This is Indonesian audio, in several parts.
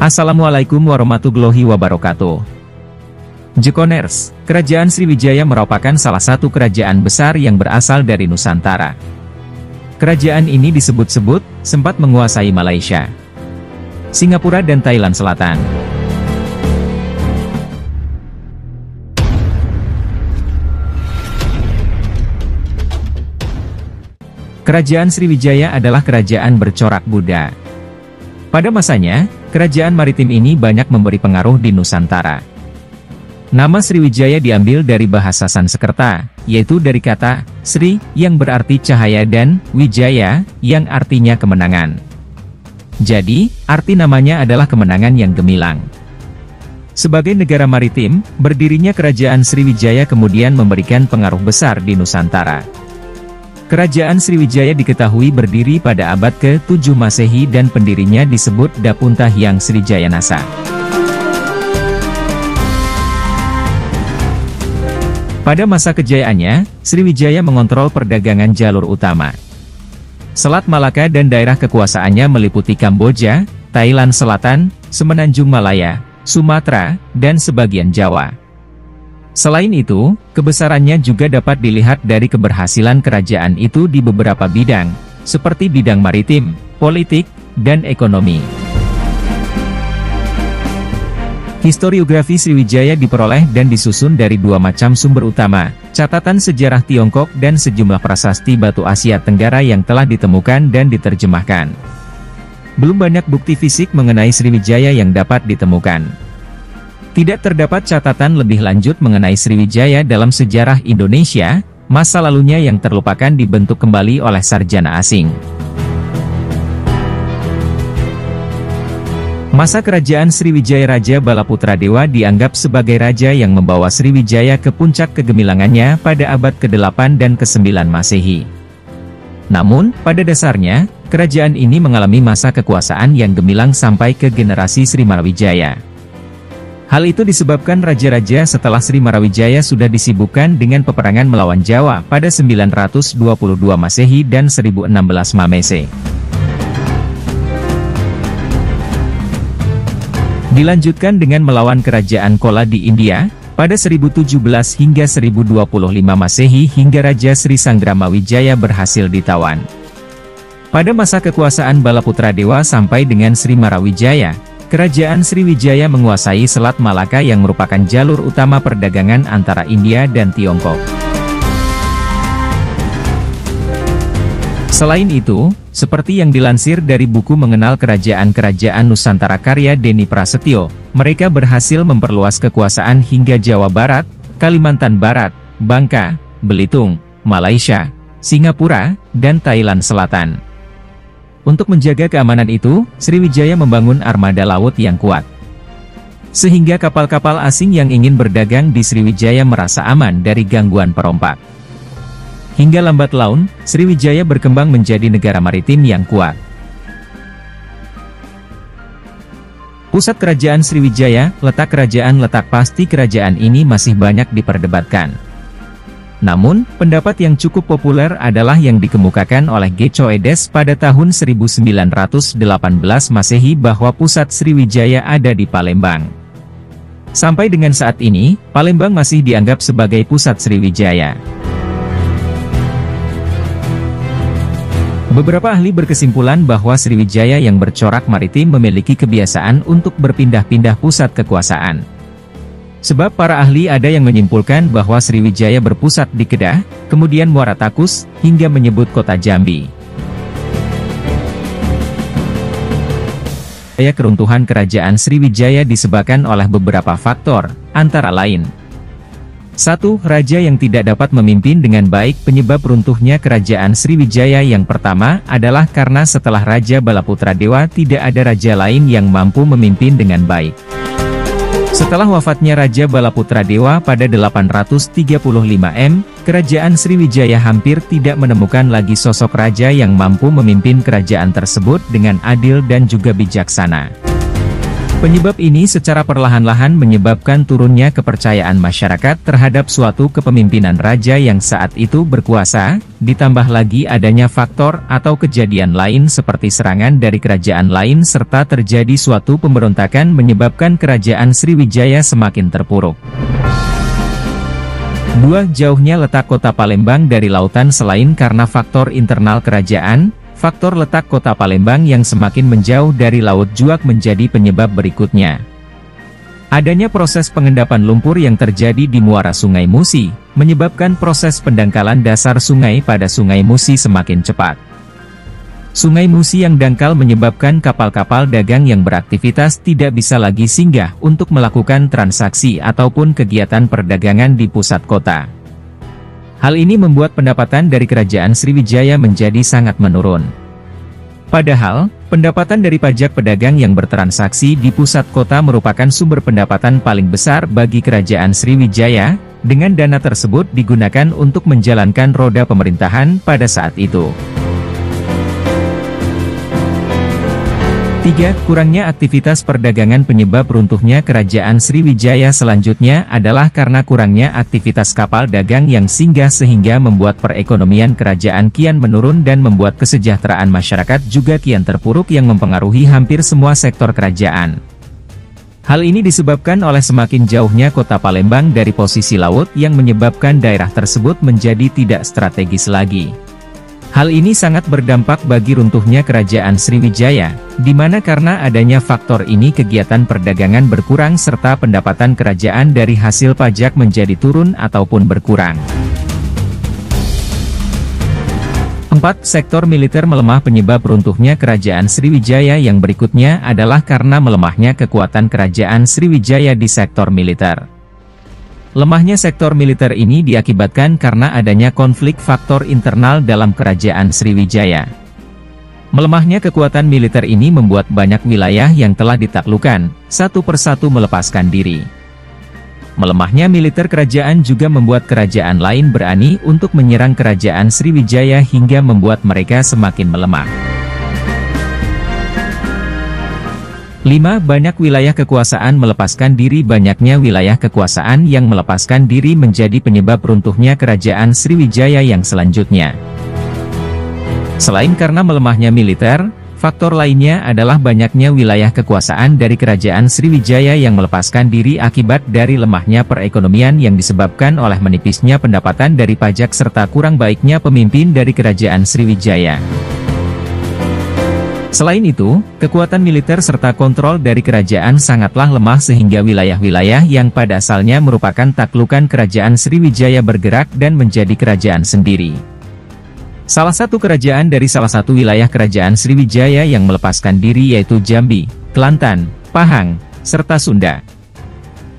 Assalamualaikum warahmatullahi wabarakatuh. Jekoners, Kerajaan Sriwijaya merupakan salah satu kerajaan besar yang berasal dari Nusantara. Kerajaan ini disebut-sebut sempat menguasai Malaysia, Singapura dan Thailand Selatan. Kerajaan Sriwijaya adalah kerajaan bercorak Buddha. Pada masanya, kerajaan maritim ini banyak memberi pengaruh di Nusantara. Nama Sriwijaya diambil dari bahasa Sanskerta, yaitu dari kata Sri yang berarti cahaya dan Wijaya yang artinya kemenangan. Jadi, arti namanya adalah kemenangan yang gemilang. Sebagai negara maritim, berdirinya kerajaan Sriwijaya kemudian memberikan pengaruh besar di Nusantara. Kerajaan Sriwijaya diketahui berdiri pada abad ke-7 Masehi dan pendirinya disebut Dapunta Hyang Srijayanasa. Pada masa kejayaannya, Sriwijaya mengontrol perdagangan jalur utama Selat Malaka dan daerah kekuasaannya meliputi Kamboja, Thailand Selatan, Semenanjung Malaya, Sumatera, dan sebagian Jawa. Selain itu, kebesarannya juga dapat dilihat dari keberhasilan kerajaan itu di beberapa bidang, seperti bidang maritim, politik, dan ekonomi. Historiografi Sriwijaya diperoleh dan disusun dari dua macam sumber utama, catatan sejarah Tiongkok dan sejumlah prasasti batu Asia Tenggara yang telah ditemukan dan diterjemahkan. Belum banyak bukti fisik mengenai Sriwijaya yang dapat ditemukan. Tidak terdapat catatan lebih lanjut mengenai Sriwijaya dalam sejarah Indonesia, masa lalunya yang terlupakan dibentuk kembali oleh sarjana asing. Masa kerajaan Sriwijaya Raja Balaputradewa dianggap sebagai raja yang membawa Sriwijaya ke puncak kegemilangannya pada abad ke-8 dan ke-9 Masehi. Namun, pada dasarnya, kerajaan ini mengalami masa kekuasaan yang gemilang sampai ke generasi Sri Marawijaya. Hal itu disebabkan raja-raja setelah Sri Marawijaya sudah disibukkan dengan peperangan melawan Jawa pada 922 Masehi dan 1016 Mamese. Dilanjutkan dengan melawan kerajaan Kola di India, pada 1017 hingga 1025 Masehi hingga Raja Sri Sanggramawijaya berhasil ditawan. Pada masa kekuasaan Balaputradewa sampai dengan Sri Marawijaya, Kerajaan Sriwijaya menguasai Selat Malaka yang merupakan jalur utama perdagangan antara India dan Tiongkok. Selain itu, seperti yang dilansir dari buku Mengenal Kerajaan-Kerajaan Nusantara karya Denny Prasetyo, mereka berhasil memperluas kekuasaan hingga Jawa Barat, Kalimantan Barat, Bangka, Belitung, Malaysia, Singapura, dan Thailand Selatan. Untuk menjaga keamanan itu, Sriwijaya membangun armada laut yang kuat. Sehingga kapal-kapal asing yang ingin berdagang di Sriwijaya merasa aman dari gangguan perompak. Hingga lambat laun, Sriwijaya berkembang menjadi negara maritim yang kuat. Pusat kerajaan Sriwijaya, letak pasti kerajaan ini masih banyak diperdebatkan. Namun, pendapat yang cukup populer adalah yang dikemukakan oleh Gecoedes pada tahun 1918 Masehi bahwa pusat Sriwijaya ada di Palembang. Sampai dengan saat ini, Palembang masih dianggap sebagai pusat Sriwijaya. Beberapa ahli berkesimpulan bahwa Sriwijaya yang bercorak maritim memiliki kebiasaan untuk berpindah-pindah pusat kekuasaan. Sebab para ahli ada yang menyimpulkan bahwa Sriwijaya berpusat di Kedah, kemudian Muara Takus, hingga menyebut kota Jambi. Keruntuhan kerajaan Sriwijaya disebabkan oleh beberapa faktor, antara lain 1. Raja yang tidak dapat memimpin dengan baik. Penyebab runtuhnya kerajaan Sriwijaya yang pertama adalah karena setelah Raja Balaputradewa tidak ada raja lain yang mampu memimpin dengan baik. Setelah wafatnya Raja Balaputradewa pada 835 M, kerajaan Sriwijaya hampir tidak menemukan lagi sosok raja yang mampu memimpin kerajaan tersebut dengan adil dan juga bijaksana. Penyebab ini secara perlahan-lahan menyebabkan turunnya kepercayaan masyarakat terhadap suatu kepemimpinan raja yang saat itu berkuasa, ditambah lagi adanya faktor atau kejadian lain seperti serangan dari kerajaan lain serta terjadi suatu pemberontakan menyebabkan kerajaan Sriwijaya semakin terpuruk. 2. Jauhnya letak kota Palembang dari lautan. Selain karena faktor internal kerajaan, faktor letak kota Palembang yang semakin menjauh dari Laut Juak menjadi penyebab berikutnya. Adanya proses pengendapan lumpur yang terjadi di muara Sungai Musi, menyebabkan proses pendangkalan dasar sungai pada Sungai Musi semakin cepat. Sungai Musi yang dangkal menyebabkan kapal-kapal dagang yang beraktivitas tidak bisa lagi singgah untuk melakukan transaksi ataupun kegiatan perdagangan di pusat kota. Hal ini membuat pendapatan dari kerajaan Sriwijaya menjadi sangat menurun. Padahal, pendapatan dari pajak pedagang yang bertransaksi di pusat kota merupakan sumber pendapatan paling besar bagi kerajaan Sriwijaya, dengan dana tersebut digunakan untuk menjalankan roda pemerintahan pada saat itu. 3. Kurangnya aktivitas perdagangan. Penyebab runtuhnya kerajaan Sriwijaya selanjutnya adalah karena kurangnya aktivitas kapal dagang yang singgah sehingga membuat perekonomian kerajaan kian menurun dan membuat kesejahteraan masyarakat juga kian terpuruk yang mempengaruhi hampir semua sektor kerajaan. Hal ini disebabkan oleh semakin jauhnya kota Palembang dari posisi laut yang menyebabkan daerah tersebut menjadi tidak strategis lagi. Hal ini sangat berdampak bagi runtuhnya kerajaan Sriwijaya, di mana karena adanya faktor ini kegiatan perdagangan berkurang serta pendapatan kerajaan dari hasil pajak menjadi turun ataupun berkurang. 4. Sektor militer melemah. Penyebab runtuhnya kerajaan Sriwijaya yang berikutnya adalah karena melemahnya kekuatan kerajaan Sriwijaya di sektor militer. Lemahnya sektor militer ini diakibatkan karena adanya konflik faktor internal dalam kerajaan Sriwijaya. Melemahnya kekuatan militer ini membuat banyak wilayah yang telah ditaklukkan, satu persatu melepaskan diri. Melemahnya militer kerajaan juga membuat kerajaan lain berani untuk menyerang kerajaan Sriwijaya hingga membuat mereka semakin melemah. 5. Banyak wilayah kekuasaan melepaskan diri. Banyaknya wilayah kekuasaan yang melepaskan diri menjadi penyebab runtuhnya kerajaan Sriwijaya yang selanjutnya. Selain karena melemahnya militer, faktor lainnya adalah banyaknya wilayah kekuasaan dari kerajaan Sriwijaya yang melepaskan diri akibat dari lemahnya perekonomian yang disebabkan oleh menipisnya pendapatan dari pajak serta kurang baiknya pemimpin dari kerajaan Sriwijaya. Selain itu, kekuatan militer serta kontrol dari kerajaan sangatlah lemah sehingga wilayah-wilayah yang pada asalnya merupakan taklukan kerajaan Sriwijaya bergerak dan menjadi kerajaan sendiri. Salah satu kerajaan dari salah satu wilayah kerajaan Sriwijaya yang melepaskan diri yaitu Jambi, Kelantan, Pahang, serta Sunda.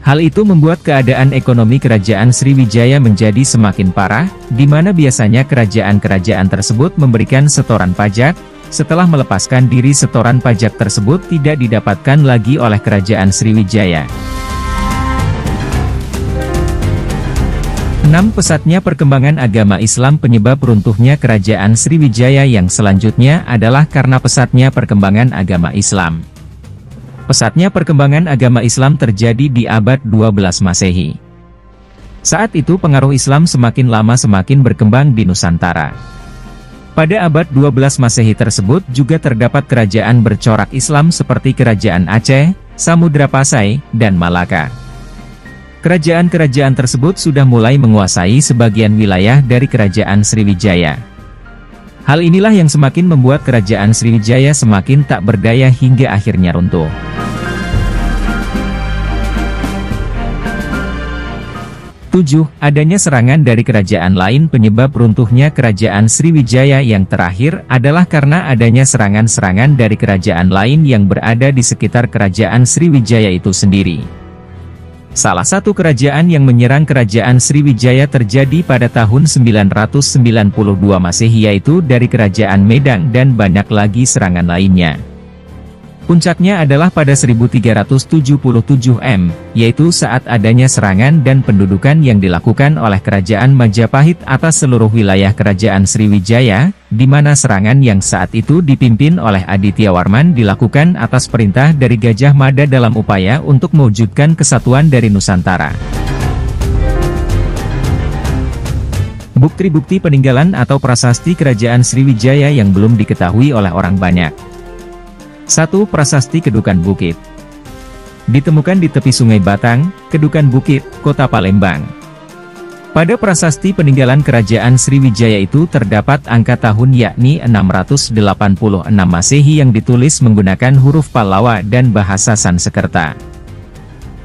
Hal itu membuat keadaan ekonomi kerajaan Sriwijaya menjadi semakin parah, di mana biasanya kerajaan-kerajaan tersebut memberikan setoran pajak. Setelah melepaskan diri, setoran pajak tersebut tidak didapatkan lagi oleh kerajaan Sriwijaya. 6. Pesatnya perkembangan agama Islam. Penyebab runtuhnya kerajaan Sriwijaya yang selanjutnya adalah karena pesatnya perkembangan agama Islam. Pesatnya perkembangan agama Islam terjadi di abad 12 Masehi. Saat itu pengaruh Islam semakin lama semakin berkembang di Nusantara. Pada abad 12 Masehi tersebut juga terdapat kerajaan bercorak Islam seperti Kerajaan Aceh, Samudra Pasai, dan Malaka. Kerajaan-kerajaan tersebut sudah mulai menguasai sebagian wilayah dari kerajaan Sriwijaya. Hal inilah yang semakin membuat kerajaan Sriwijaya semakin tak berdaya hingga akhirnya runtuh. 7. Adanya serangan dari kerajaan lain. Penyebab runtuhnya kerajaan Sriwijaya yang terakhir adalah karena adanya serangan-serangan dari kerajaan lain yang berada di sekitar kerajaan Sriwijaya itu sendiri. Salah satu kerajaan yang menyerang kerajaan Sriwijaya terjadi pada tahun 992 Masehi yaitu dari kerajaan Medang dan banyak lagi serangan lainnya. Puncaknya adalah pada 1377 M, yaitu saat adanya serangan dan pendudukan yang dilakukan oleh Kerajaan Majapahit atas seluruh wilayah Kerajaan Sriwijaya, di mana serangan yang saat itu dipimpin oleh Aditya Warman dilakukan atas perintah dari Gajah Mada dalam upaya untuk mewujudkan kesatuan dari Nusantara. Bukti-bukti peninggalan atau prasasti Kerajaan Sriwijaya yang belum diketahui oleh orang banyak. 1. Prasasti Kedukan Bukit. Ditemukan di tepi Sungai Batang, Kedukan Bukit, Kota Palembang. Pada prasasti peninggalan Kerajaan Sriwijaya itu terdapat angka tahun yakni 686 Masehi yang ditulis menggunakan huruf Pallawa dan bahasa Sanskerta.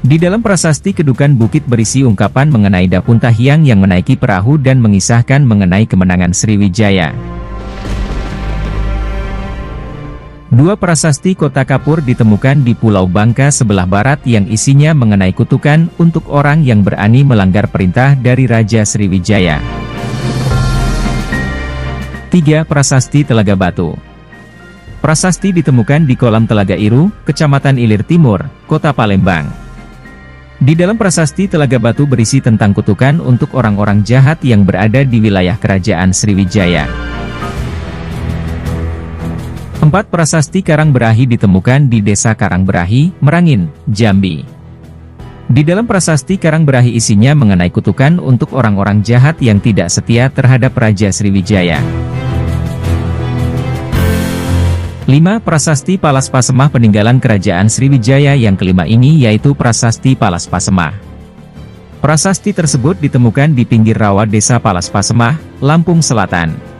Di dalam prasasti Kedukan Bukit berisi ungkapan mengenai Dapuntahiang yang menaiki perahu dan mengisahkan mengenai kemenangan Sriwijaya. 2. Prasasti Kota Kapur ditemukan di Pulau Bangka sebelah barat yang isinya mengenai kutukan untuk orang yang berani melanggar perintah dari Raja Sriwijaya. 3. Prasasti Telaga Batu. Prasasti ditemukan di kolam Telaga Iru, Kecamatan Ilir Timur, Kota Palembang. Di dalam prasasti Telaga Batu berisi tentang kutukan untuk orang-orang jahat yang berada di wilayah Kerajaan Sriwijaya. 4. Prasasti Karang Berahi ditemukan di Desa Karang Berahi, Merangin, Jambi. Di dalam prasasti Karang Berahi isinya mengenai kutukan untuk orang-orang jahat yang tidak setia terhadap Raja Sriwijaya. 5. Prasasti Palas Pasemah peninggalan Kerajaan Sriwijaya yang kelima ini yaitu Prasasti Palas Pasemah. Prasasti tersebut ditemukan di pinggir rawa Desa Palas Pasemah, Lampung Selatan.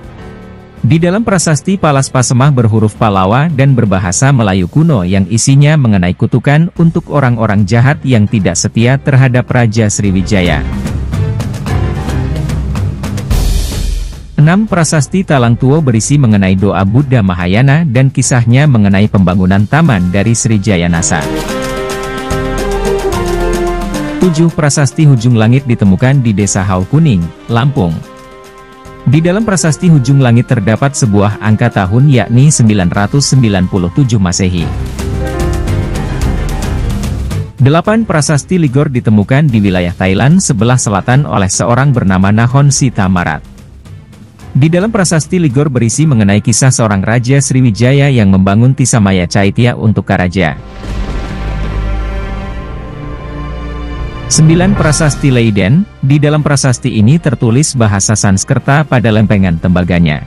Di dalam prasasti Palas Pasemah berhuruf Pallawa dan berbahasa Melayu kuno yang isinya mengenai kutukan untuk orang-orang jahat yang tidak setia terhadap Raja Sriwijaya. 6. Prasasti Talang Tuo berisi mengenai doa Buddha Mahayana dan kisahnya mengenai pembangunan taman dari Srijaya Nasa. 7. Prasasti Hujung Langit ditemukan di Desa Hau Kuning, Lampung. Di dalam prasasti Hujung Langit terdapat sebuah angka tahun yakni 997 Masehi. 8. Prasasti Ligor ditemukan di wilayah Thailand sebelah selatan oleh seorang bernama Nahon Sitamarat. Di dalam prasasti Ligor berisi mengenai kisah seorang Raja Sriwijaya yang membangun Tisamaya Caitya untuk Karaja. 9. Prasasti Leiden, di dalam prasasti ini tertulis bahasa Sanskerta pada lempengan tembaganya.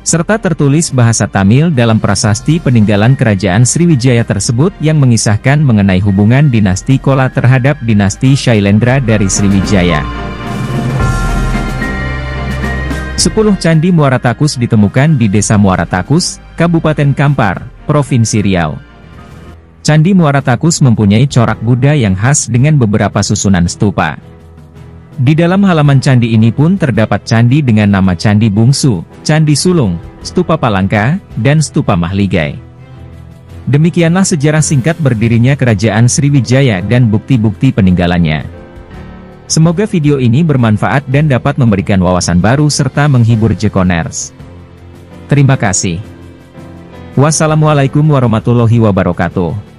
Serta tertulis bahasa Tamil dalam prasasti peninggalan Kerajaan Sriwijaya tersebut yang mengisahkan mengenai hubungan dinasti Kola terhadap dinasti Shailendra dari Sriwijaya. 10. Candi Muara Takus ditemukan di Desa Muara Takus, Kabupaten Kampar, Provinsi Riau. Candi Muara Takus mempunyai corak Buddha yang khas dengan beberapa susunan stupa. Di dalam halaman candi ini pun terdapat candi dengan nama Candi Bungsu, Candi Sulung, Stupa Palangka, dan Stupa Mahligai. Demikianlah sejarah singkat berdirinya Kerajaan Sriwijaya dan bukti-bukti peninggalannya. Semoga video ini bermanfaat dan dapat memberikan wawasan baru serta menghibur Jekoners. Terima kasih. Wassalamualaikum warahmatullahi wabarakatuh.